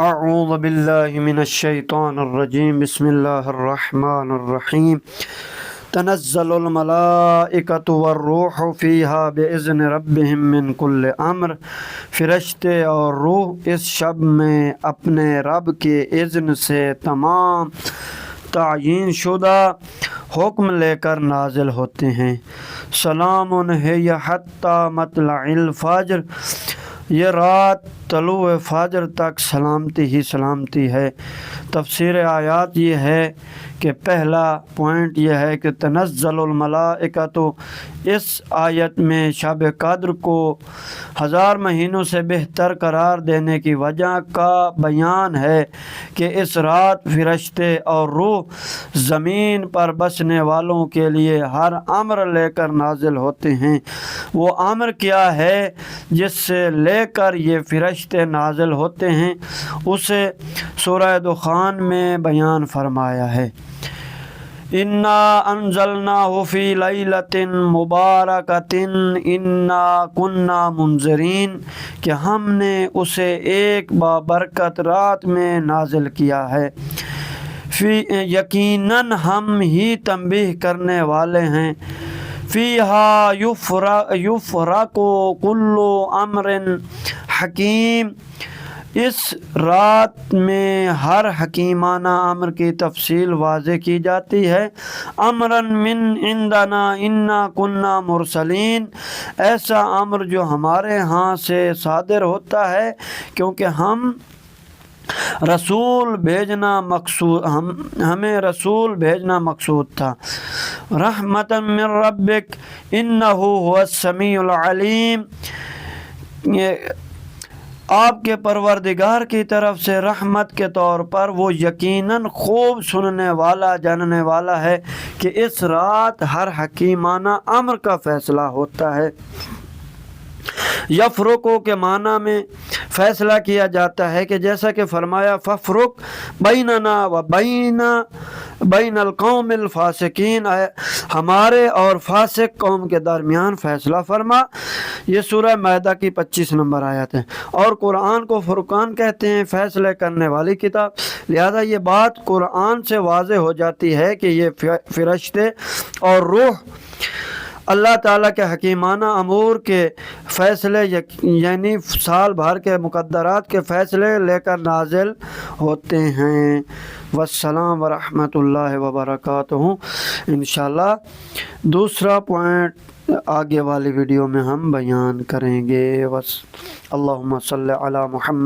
اعوذ باللہ من الشیطان الرجیم بسم اللہ الرحمن الرحیم تنزل الملائکۃ والروح فیہا باذن ربہم من کل امر۔ فرشتے اور روح اس شب میں اپنے رب کے اذن سے تمام تعیین شدہ حکم لے کر نازل ہوتے ہیں۔ سلام ہی حتی مطلع الفجر، یہ رات طلوع فجر تک سلامتی ہی سلامتی ہے۔ تفسیر آیات یہ ہے کہ پہلا پوائنٹ یہ ہے کہ تنزل الملائکۃ، اس آیت میں شب قدر کو 1000 مہینوں سے بہتر قرار دینے کی وجہ کا بیان ہے کہ اس رات فرشتے اور روح زمین پر بسنے والوں کے لیے ہر امر لے کر نازل ہوتے ہیں۔ وہ امر کیا ہے جس سے لے کر یہ فرشتے نازل ہوتے ہیں، اسے سورہ دخان میں بیان فرمایا ہے۔ انا انزلناہ فی لیلۃ مبارکۃ انا کنا منذرین، کہ ہم نے اسے ایک بابرکت رات میں نازل کیا ہے۔ یقیناً ہم ہی تنبیہ کرنے والے ہیں۔ فیہا یفرق کل امر حکیم، اس رات میں ہر حکیمانہ امر کی تفصیل واضح کی جاتی ہے۔ امرا من عندنا انا کنا مرسلین، ایسا امر جو ہمارے ہاں سے صادر ہوتا ہے کیونکہ ہمیں رسول بھیجنا مقصود تھا۔ رحمتا من ربک انہ هو السمیع العلیم، آپ کے پروردگار کی طرف سے رحمت کے طور پر وہ یقیناً خوب سننے والا جاننے والا ہے کہ اس رات ہر حکیمانہ امر کا فیصلہ ہوتا ہے۔ یفرقو کے معنی میں فیصلہ کیا جاتا ہے کہ جیسا کہ فرمایا ففرق بیننا و بین القوم الفاسقین، ہمارے اور فاسق قوم کے درمیان فیصلہ فرما۔ یہ سورہ مائدہ کی 25 نمبر آیت ہے، اور قرآن کو فرقان کہتے ہیں، فیصلے کرنے والی کتاب۔ لہذا یہ بات قرآن سے واضح ہو جاتی ہے کہ یہ فرشتے اور روح اللہ تعالیٰ کے حکیمانہ امور کے فیصلے یعنی سال بھر کے مقدرات کے فیصلے لے کر نازل ہوتے ہیں۔ والسلام ورحمۃ اللہ وبرکاتہ۔ انشاءاللہ دوسرا پوائنٹ آگے والی ویڈیو میں ہم بیان کریں گے۔ اللہم صلی علی محمد۔